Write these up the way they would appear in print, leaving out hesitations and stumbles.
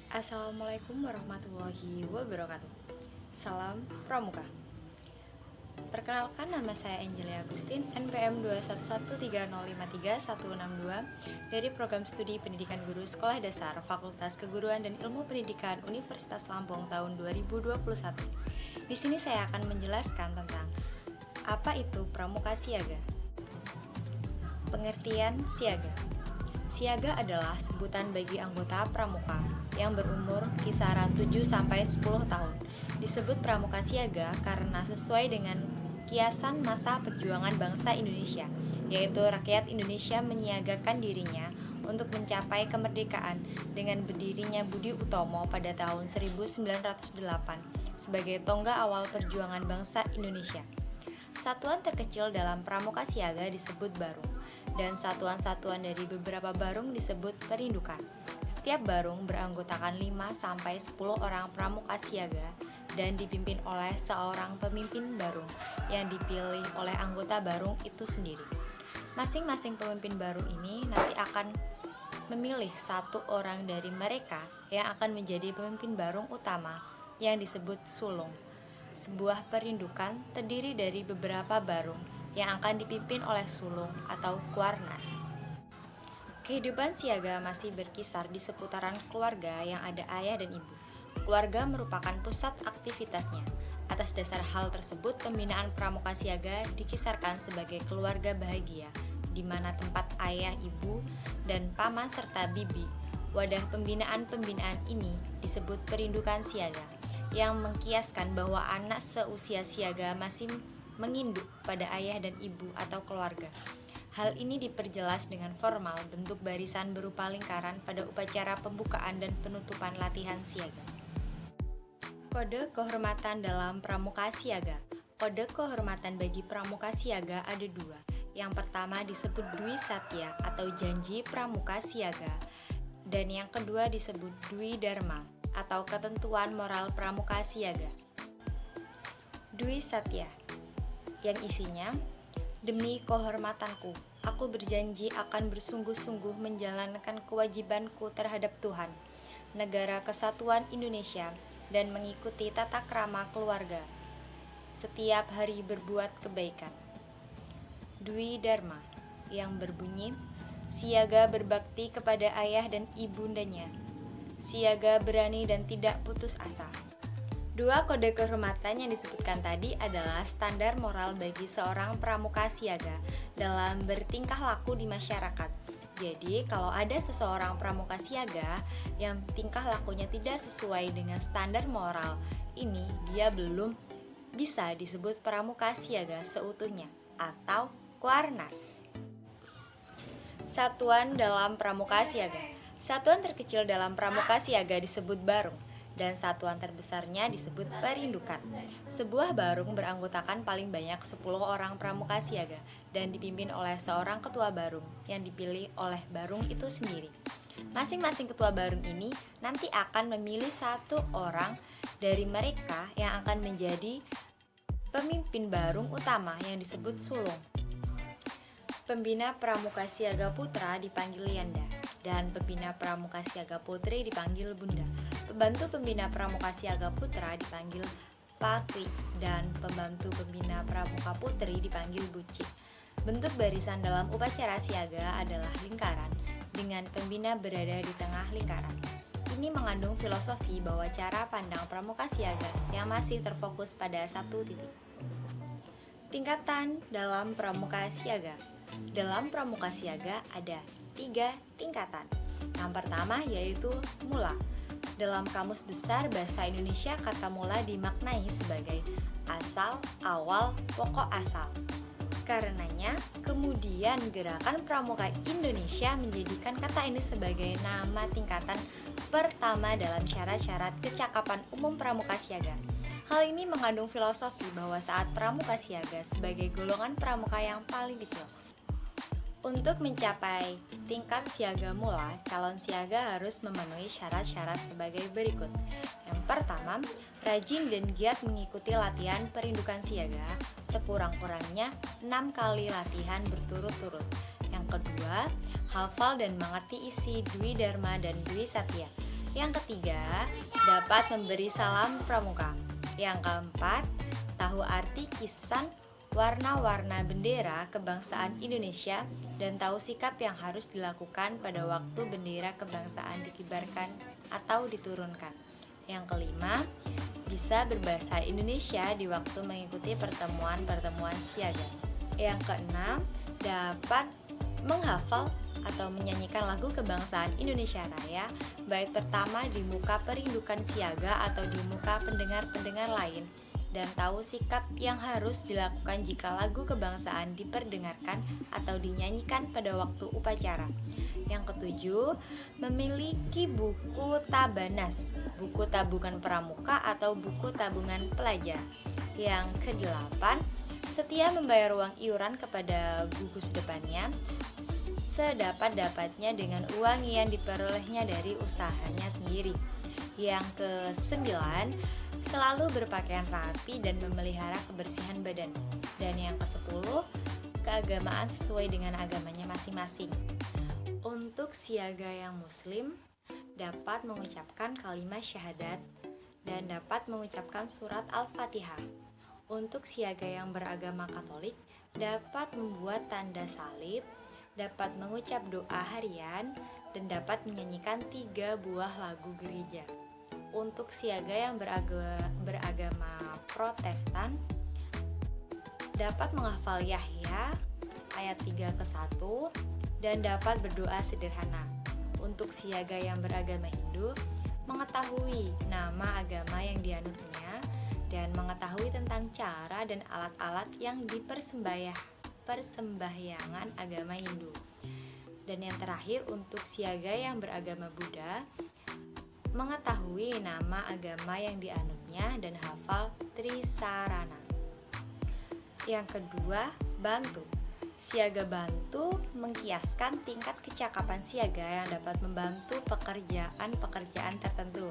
Assalamualaikum warahmatullahi wabarakatuh. Salam Pramuka. Perkenalkan, nama saya Angelia Agustin, NPM 21130531162 dari Program Studi Pendidikan Guru Sekolah Dasar Fakultas Keguruan dan Ilmu Pendidikan Universitas Lampung tahun 2021. Di sini saya akan menjelaskan tentang apa itu Pramuka Siaga. Pengertian siaga. Siaga adalah sebutan bagi anggota pramuka yang berumur kisaran 7-10 tahun. Disebut pramuka siaga karena sesuai dengan kiasan masa perjuangan bangsa Indonesia, yaitu rakyat Indonesia menyiagakan dirinya untuk mencapai kemerdekaan dengan berdirinya Budi Utomo pada tahun 1908 sebagai tonggak awal perjuangan bangsa Indonesia. Satuan terkecil dalam pramuka siaga disebut barung, dan satuan-satuan dari beberapa barung disebut perindukan. Setiap barung beranggotakan 5-10 orang pramuka siaga dan dipimpin oleh seorang pemimpin barung yang dipilih oleh anggota barung itu sendiri. Masing-masing pemimpin barung ini nanti akan memilih satu orang dari mereka yang akan menjadi pemimpin barung utama yang disebut sulung. Sebuah perindukan terdiri dari beberapa barung yang akan dipimpin oleh sulung atau kuarnas. Kehidupan siaga masih berkisar di seputaran keluarga yang ada ayah dan ibu. Keluarga merupakan pusat aktivitasnya. Atas dasar hal tersebut, pembinaan pramuka siaga dikisarkan sebagai keluarga bahagia, di mana tempat ayah, ibu, dan paman serta bibi. Wadah pembinaan ini disebut perindukan siaga, yang mengkiaskan bahwa anak seusia siaga masih menginduk pada ayah dan ibu atau keluarga. Hal ini diperjelas dengan formal bentuk barisan berupa lingkaran pada upacara pembukaan dan penutupan latihan siaga. Kode kehormatan dalam pramuka siaga. Kode kehormatan bagi pramuka siaga ada dua. Yang pertama disebut Dwi Satya atau janji pramuka siaga, dan yang kedua disebut Dwi Dharma atau ketentuan moral pramuka siaga. Dwi Satya, yang isinya, demi kehormatanku, aku berjanji akan bersungguh-sungguh menjalankan kewajibanku terhadap Tuhan, Negara Kesatuan Indonesia, dan mengikuti tata krama keluarga. Setiap hari berbuat kebaikan. Dwi Dharma, yang berbunyi, siaga berbakti kepada ayah dan ibundanya. Siaga berani dan tidak putus asa. Dua kode kehormatan yang disebutkan tadi adalah standar moral bagi seorang pramuka siaga dalam bertingkah laku di masyarakat. Jadi, kalau ada seseorang pramuka siaga yang tingkah lakunya tidak sesuai dengan standar moral ini, dia belum bisa disebut pramuka siaga seutuhnya atau kuarnas. Satuan dalam pramuka siaga. Satuan terkecil dalam pramuka siaga disebut barung, dan satuan terbesarnya disebut perindukan. Sebuah barung beranggotakan paling banyak 10 orang pramuka siaga dan dipimpin oleh seorang ketua barung yang dipilih oleh barung itu sendiri. Masing-masing ketua barung ini nanti akan memilih satu orang dari mereka yang akan menjadi pemimpin barung utama yang disebut sulung. Pembina pramuka siaga putra dipanggil Yanda, dan pembina pramuka siaga putri dipanggil Bunda. Pembantu pembina pramuka siaga putra dipanggil Patri, dan pembantu pembina pramuka putri dipanggil Buci. Bentuk barisan dalam upacara siaga adalah lingkaran, dengan pembina berada di tengah lingkaran. Ini mengandung filosofi bahwa cara pandang pramuka siaga yang masih terfokus pada satu titik. Tingkatan dalam pramuka siaga. Dalam pramuka siaga ada 3 tingkatan. Yang pertama yaitu mula. Dalam Kamus Besar Bahasa Indonesia, kata mula dimaknai sebagai asal, awal, pokok asal. Karenanya, kemudian Gerakan Pramuka Indonesia menjadikan kata ini sebagai nama tingkatan pertama dalam syarat-syarat kecakapan umum pramuka siaga. Hal ini mengandung filosofi bahwa saat pramuka siaga sebagai golongan pramuka yang paling kecil. Untuk mencapai tingkat siaga mula, calon siaga harus memenuhi syarat-syarat sebagai berikut. Yang pertama, rajin dan giat mengikuti latihan perindukan siaga sekurang-kurangnya 6 kali latihan berturut-turut. Yang kedua, hafal dan mengerti isi Dwi Dharma dan Dwi Satya. Yang ketiga, dapat memberi salam pramuka. Yang keempat, tahu arti kisan warna-warna bendera kebangsaan Indonesia dan tahu sikap yang harus dilakukan pada waktu bendera kebangsaan dikibarkan atau diturunkan. Yang kelima, bisa berbahasa Indonesia di waktu mengikuti pertemuan-pertemuan siaga. Yang keenam, dapat menghafal atau menyanyikan lagu kebangsaan Indonesia Raya, bait pertama di muka perindukan siaga atau di muka pendengar-pendengar lain, dan tahu sikap yang harus dilakukan jika lagu kebangsaan diperdengarkan atau dinyanyikan pada waktu upacara. Yang ketujuh, memiliki buku tabanas, buku tabungan pramuka atau buku tabungan pelajar. Yang kedelapan, setia membayar uang iuran kepada gugus depannya sedapat-dapatnya dengan uang yang diperolehnya dari usahanya sendiri. Yang kesembilan, selalu berpakaian rapi dan memelihara kebersihan badan. Dan yang kesepuluh, keagamaan sesuai dengan agamanya masing-masing. Untuk siaga yang muslim, dapat mengucapkan kalimat syahadat dan dapat mengucapkan surat Al-Fatihah. Untuk siaga yang beragama Katolik, dapat membuat tanda salib, dapat mengucap doa harian, dan dapat menyanyikan 3 buah lagu gereja. Untuk siaga yang beragama Protestan, dapat menghafal Yahya ayat 3-1 dan dapat berdoa sederhana. Untuk siaga yang beragama Hindu, mengetahui nama agama yang dianutnya dan mengetahui tentang cara dan alat-alat yang persembahyangan agama Hindu. Dan yang terakhir, untuk siaga yang beragama Buddha, mengetahui nama agama yang dianutnya dan hafal Trisarana. Yang kedua, bantu. Siaga bantu mengkiaskan tingkat kecakapan siaga yang dapat membantu pekerjaan-pekerjaan tertentu.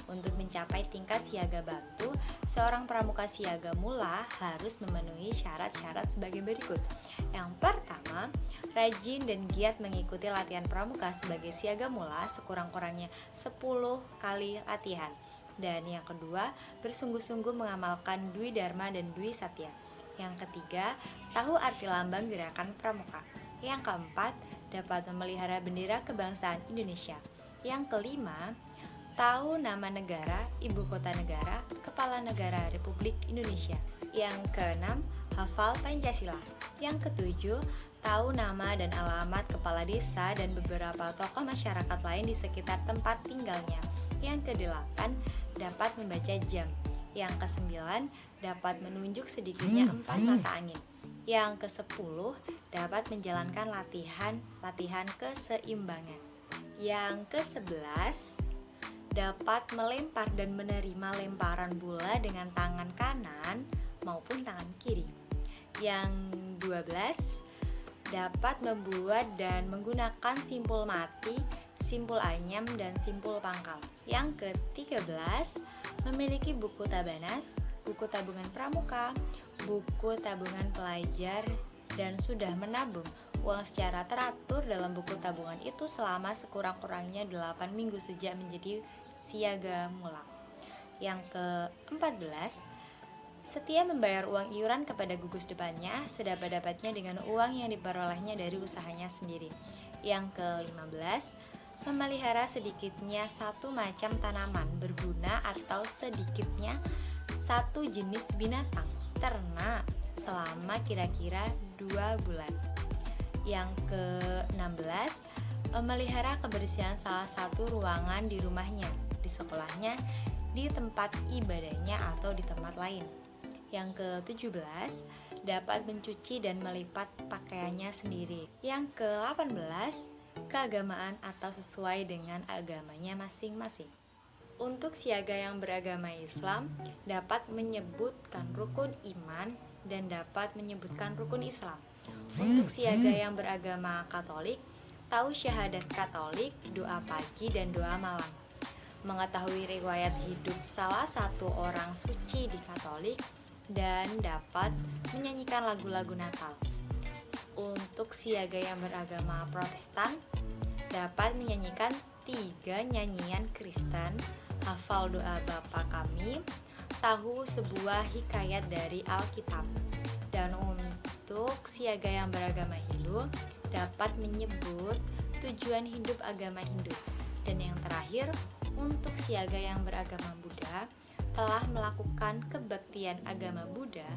Untuk mencapai tingkat siaga bantu, seorang pramuka siaga mula harus memenuhi syarat-syarat sebagai berikut. Yang pertama, rajin dan giat mengikuti latihan pramuka sebagai siaga mula sekurang-kurangnya 10 kali latihan. Dan yang kedua, bersungguh-sungguh mengamalkan Dwi Dharma dan Dwi Satya. Yang ketiga, tahu arti lambang gerakan pramuka. Yang keempat, dapat memelihara bendera kebangsaan Indonesia. Yang kelima, tahu nama negara, ibu kota negara, kepala negara Republik Indonesia. Yang keenam, hafal Pancasila. Yang ketujuh, tahu nama dan alamat kepala desa dan beberapa tokoh masyarakat lain di sekitar tempat tinggalnya. Yang kedelapan, dapat membaca jam. Yang kesembilan, dapat menunjuk sedikitnya 4 mata angin. Yang ke-10, dapat menjalankan latihan keseimbangan. Yang ke-11, dapat melempar dan menerima lemparan bola dengan tangan kanan maupun tangan kiri. Yang 12, dapat membuat dan menggunakan simpul mati, simpul anyam, dan simpul pangkal. Yang ke-13, memiliki buku tabanas, buku tabungan pramuka, buku tabungan pelajar, dan sudah menabung uang secara teratur dalam buku tabungan itu selama sekurang-kurangnya 8 minggu sejak menjadi siaga mula. Yang ke-14, setia membayar uang iuran kepada gugus depannya sedapat-dapatnya dengan uang yang diperolehnya dari usahanya sendiri. Yang ke-15, memelihara sedikitnya 1 macam tanaman berguna atau sedikitnya 1 jenis binatang ternak selama kira-kira 2 bulan. Yang ke-16, memelihara kebersihan salah satu ruangan di rumahnya, di sekolahnya, di tempat ibadahnya atau di tempat lain. Yang ke-17, dapat mencuci dan melipat pakaiannya sendiri. Yang ke-18, keagamaan atau sesuai dengan agamanya masing-masing. Untuk siaga yang beragama Islam, dapat menyebutkan rukun iman dan dapat menyebutkan rukun Islam. Untuk siaga yang beragama Katolik, tahu syahadat Katolik, doa pagi dan doa malam. Mengetahui riwayat hidup salah satu orang suci di Katolik dan dapat menyanyikan lagu-lagu Natal. Untuk siaga yang beragama Protestan, dapat menyanyikan 3 nyanyian Kristen, hafal doa Bapa Kami, tahu sebuah hikayat dari Alkitab. Dan untuk siaga yang beragama Hindu dapat menyebut tujuan hidup agama Hindu. Dan yang terakhir, untuk siaga yang beragama Buddha telah melakukan kebaktian agama Buddha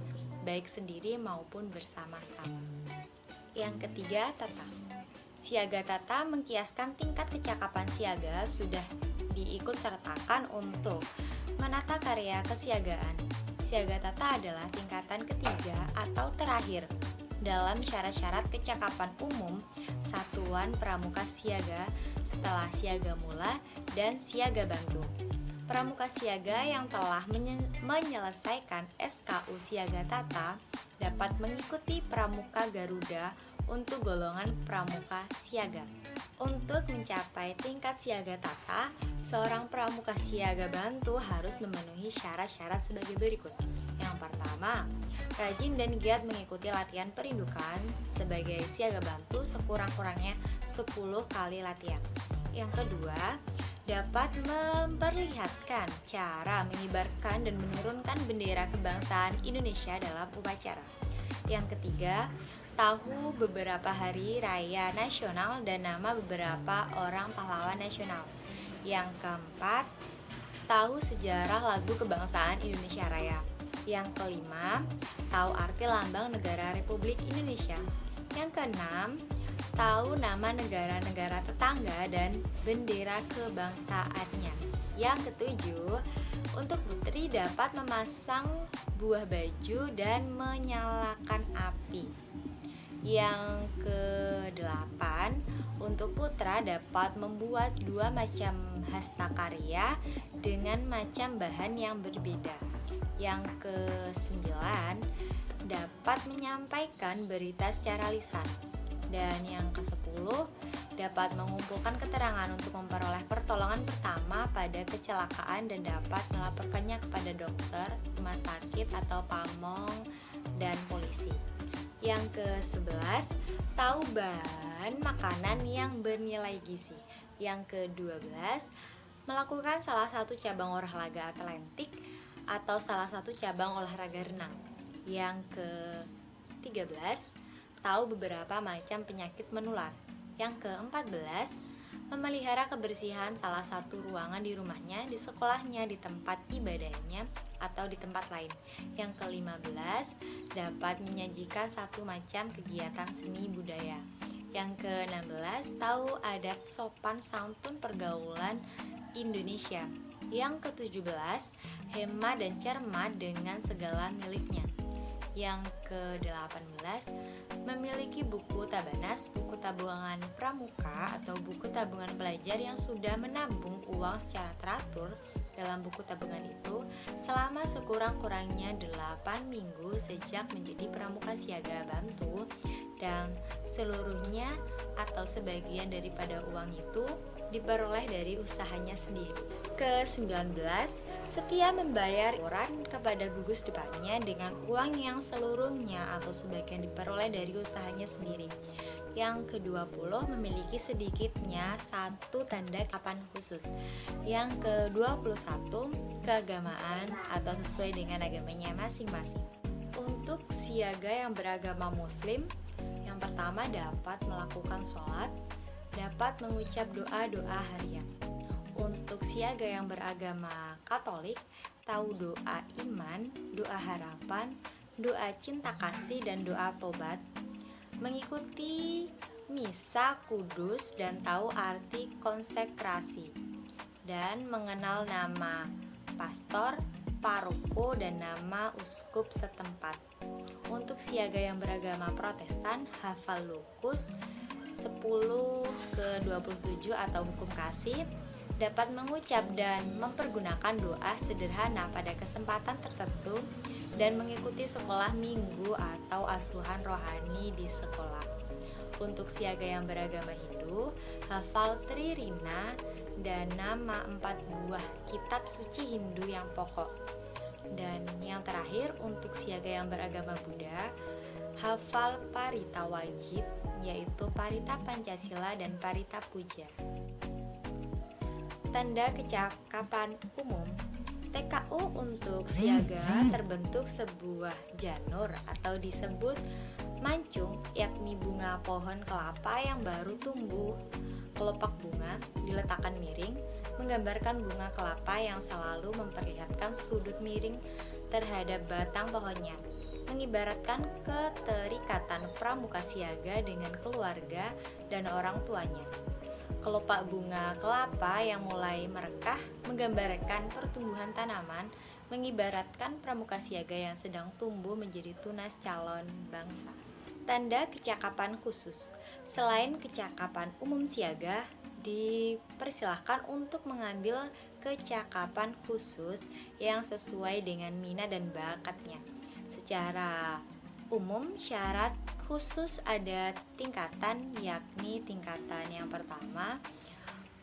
baik sendiri maupun bersama-sama. Yang ketiga, tata. Siaga tata mengkiaskan tingkat kecakapan siaga sudah diikutsertakan untuk menata karya kesiagaan. Siaga tata adalah tingkatan ketiga atau terakhir dalam syarat-syarat kecakapan umum satuan pramuka siaga setelah siaga mula dan siaga bantu. Pramuka siaga yang telah menyelesaikan SKU siaga tata dapat mengikuti pramuka Garuda untuk golongan pramuka siaga. Untuk mencapai tingkat siaga tata, seorang pramuka siaga bantu harus memenuhi syarat-syarat sebagai berikut. Yang pertama, rajin dan giat mengikuti latihan perindukan sebagai siaga bantu sekurang-kurangnya 10 kali latihan. Yang kedua, dapat memperlihatkan cara mengibarkan dan menurunkan bendera kebangsaan Indonesia dalam upacara. Yang ketiga, tahu beberapa hari raya nasional dan nama beberapa orang pahlawan nasional. Yang keempat, tahu sejarah lagu kebangsaan Indonesia Raya. Yang kelima, tahu arti lambang negara Republik Indonesia. Yang keenam, tahu nama negara-negara tetangga dan bendera kebangsaannya. Yang ketujuh, untuk putri dapat memasang buah baju dan menyalakan api. Yang kedelapan, untuk putra dapat membuat 2 macam hastakarya dengan macam bahan yang berbeda. Yang kesembilan, dapat menyampaikan berita secara lisan. Dan yang ke-10, dapat mengumpulkan keterangan untuk memperoleh pertolongan pertama pada kecelakaan dan dapat melaporkannya kepada dokter, rumah sakit atau pamong, dan polisi. Yang ke-11, tahu bahan makanan yang bernilai gizi. Yang ke-12, melakukan salah satu cabang olahraga atletik atau salah satu cabang olahraga renang. Yang ke-13, tahu beberapa macam penyakit menular. Yang ke-14, memelihara kebersihan salah satu ruangan di rumahnya, di sekolahnya, di tempat ibadahnya, atau di tempat lain. Yang ke-15, dapat menyajikan satu macam kegiatan seni budaya. Yang ke-16, tahu adat sopan santun pergaulan Indonesia. Yang ke-17, hemat dan cermat dengan segala miliknya. Yang ke-18, memiliki buku tabanas, buku tabungan pramuka atau buku tabungan pelajar yang sudah menabung uang secara teratur dalam buku tabungan itu selama sekurang-kurangnya 8 minggu sejak menjadi pramuka siaga bantu, dan seluruhnya atau sebagian daripada uang itu diperoleh dari usahanya sendiri. Ke-19, setia membayar iuran kepada gugus depannya dengan uang yang seluruhnya atau sebagian diperoleh dari usahanya sendiri. Yang ke-20, memiliki sedikitnya satu tanda kapan khusus. Yang ke-21, keagamaan atau sesuai dengan agamanya masing-masing. Untuk siaga yang beragama Muslim, yang pertama dapat melakukan sholat, dapat mengucap doa-doa harian. Untuk siaga yang beragama Katolik, tahu doa iman, doa harapan, doa cinta kasih, dan doa tobat, mengikuti misa kudus dan tahu arti konsekrasi, dan mengenal nama pastor, paroko, dan nama uskup setempat. Untuk siaga yang beragama Protestan, hafal Lukas 10:27 atau hukum kasih, dapat mengucap dan mempergunakan doa sederhana pada kesempatan tertentu, dan mengikuti sekolah minggu atau asuhan rohani di sekolah. Untuk siaga yang beragama Hindu, hafal Tririna dan nama 4 buah kitab suci Hindu yang pokok. Dan yang terakhir, untuk siaga yang beragama Buddha, hafal parita wajib, yaitu parita Pancasila dan parita puja. Tanda kecakapan umum. TKU untuk siaga terbentuk sebuah janur atau disebut mancung, yakni bunga pohon kelapa yang baru tumbuh. Kelopak bunga diletakkan miring, menggambarkan bunga kelapa yang selalu memperlihatkan sudut miring terhadap batang pohonnya, mengibaratkan keterikatan pramuka siaga dengan keluarga dan orang tuanya. Kelopak bunga kelapa yang mulai merekah menggambarkan pertumbuhan tanaman, mengibaratkan pramuka siaga yang sedang tumbuh menjadi tunas calon bangsa. Tanda kecakapan khusus. Selain kecakapan umum siaga, dipersilahkan untuk mengambil kecakapan khusus yang sesuai dengan minat dan bakatnya. Secara umum, syarat khusus ada tingkatan, yakni tingkatan yang pertama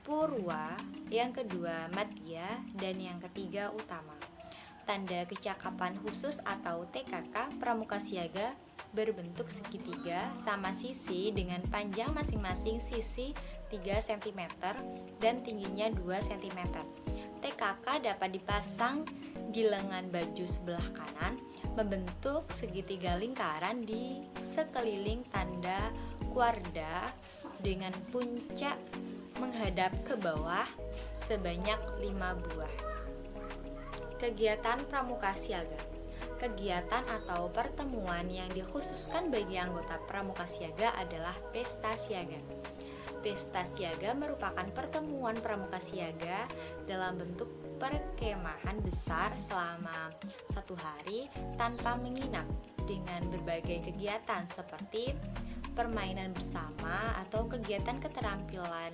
purwa, yang kedua madya, dan yang ketiga utama. Tanda kecakapan khusus atau TKK pramuka siaga berbentuk segitiga sama sisi dengan panjang masing-masing sisi 3 cm dan tingginya 2 cm. TKK dapat dipasang di lengan baju sebelah kanan, membentuk segitiga lingkaran di sekeliling tanda kuarda dengan puncak menghadap ke bawah sebanyak 5 buah. Kegiatan pramuka siaga. Kegiatan atau pertemuan yang dikhususkan bagi anggota pramuka siaga adalah pesta siaga. Pesta siaga merupakan pertemuan pramuka siaga dalam bentuk perkemahan besar selama 1 hari tanpa menginap, dengan berbagai kegiatan seperti permainan bersama atau kegiatan keterampilan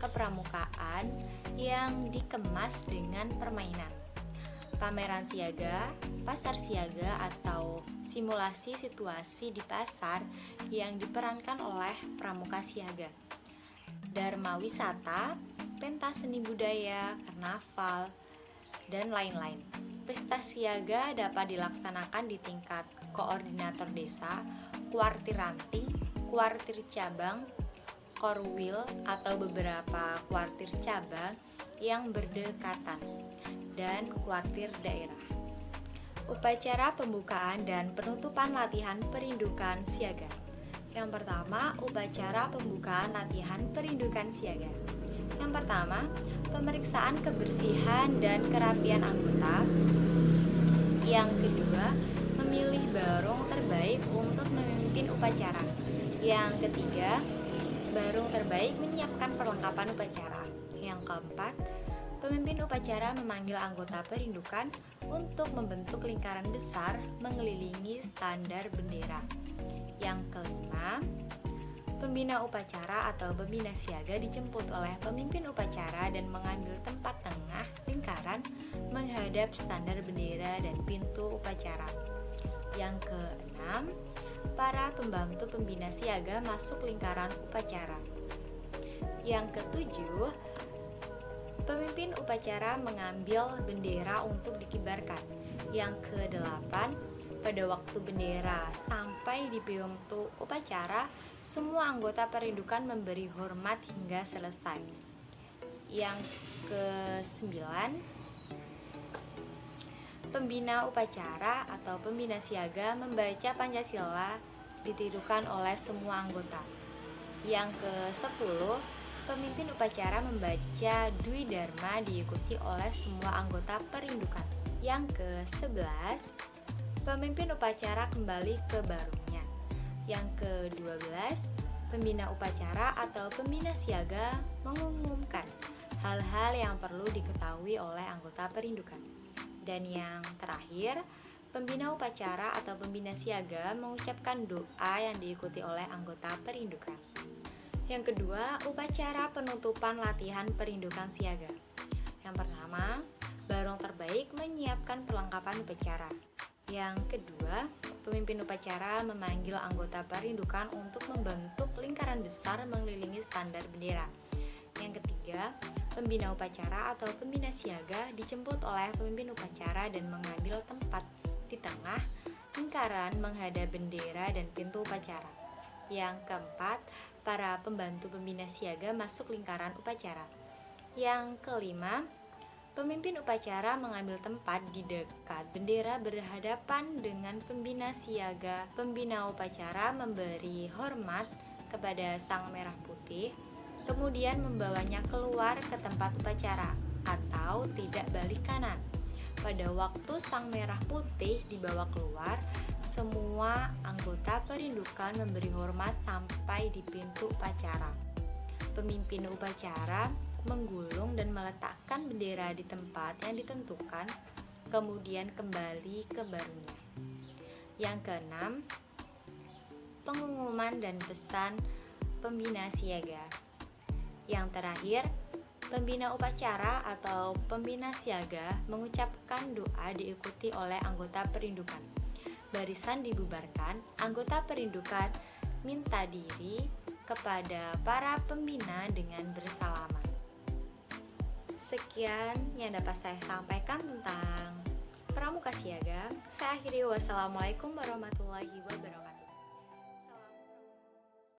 kepramukaan yang dikemas dengan permainan. Pameran siaga, pasar siaga atau simulasi situasi di pasar yang diperankan oleh pramuka siaga. Dharma wisata, pentas seni budaya, karnaval, dan lain-lain. Pesta siaga dapat dilaksanakan di tingkat koordinator desa, kuartir ranting, kuartir cabang, korwil atau beberapa kuartir cabang yang berdekatan, dan kuartir daerah. Upacara pembukaan dan penutupan latihan perindukan siaga. Yang pertama, upacara pembukaan latihan perindukan siaga. Yang pertama, pemeriksaan kebersihan dan kerapian anggota. Yang kedua, memilih barong terbaik untuk memimpin upacara. Yang ketiga, barong terbaik menyiapkan perlengkapan upacara. Yang keempat, pemimpin upacara memanggil anggota perindukan untuk membentuk lingkaran besar mengelilingi standar bendera. Yang kelima, pembina upacara atau pembina siaga dijemput oleh pemimpin upacara dan mengambil tempat tengah lingkaran menghadap standar bendera dan pintu upacara. Yang keenam, para pembantu pembina siaga masuk lingkaran upacara. Yang ketujuh, pemimpin upacara mengambil bendera untuk dikibarkan. Yang kedelapan, pada waktu bendera sampai di pintu upacara, semua anggota perindukan memberi hormat hingga selesai. Yang kesembilan, pembina upacara atau pembina siaga membaca Pancasila ditirukan oleh semua anggota. Yang ke-10, pemimpin upacara membaca Dwi Dharma diikuti oleh semua anggota perindukan. Yang ke-11, pemimpin upacara kembali ke barungnya. Yang ke-12, pembina upacara atau pembina siaga mengumumkan hal-hal yang perlu diketahui oleh anggota perindukan. Dan yang terakhir, pembina upacara atau pembina siaga mengucapkan doa yang diikuti oleh anggota perindukan. Yang kedua, upacara penutupan latihan perindukan siaga. Yang pertama, barong terbaik menyiapkan perlengkapan upacara. Yang kedua, pemimpin upacara memanggil anggota perindukan untuk membentuk lingkaran besar mengelilingi standar bendera. Yang ketiga, pembina upacara atau pembina siaga dijemput oleh pemimpin upacara dan mengambil tempat di tengah lingkaran menghadap bendera dan pintu upacara. Yang keempat, para pembantu pembina siaga masuk lingkaran upacara. Yang kelima, pemimpin upacara mengambil tempat di dekat bendera berhadapan dengan pembina siaga. Pembina upacara memberi hormat kepada Sang Merah Putih, kemudian membawanya keluar ke tempat upacara atau tidak balik kanan. Pada waktu Sang Merah Putih dibawa keluar, semua anggota perindukan memberi hormat sampai di pintu upacara. Pemimpin upacara menggulung dan meletakkan bendera di tempat yang ditentukan, kemudian kembali ke barunya. Yang keenam, pengumuman dan pesan pembina siaga. Yang terakhir, pembina upacara atau pembina siaga mengucapkan doa diikuti oleh anggota perindukan. Barisan dibubarkan, anggota perindukan minta diri kepada para pembina dengan bersalaman. Sekian yang dapat saya sampaikan tentang Pramuka Siaga. Saya akhiri, wassalamualaikum warahmatullahi wabarakatuh.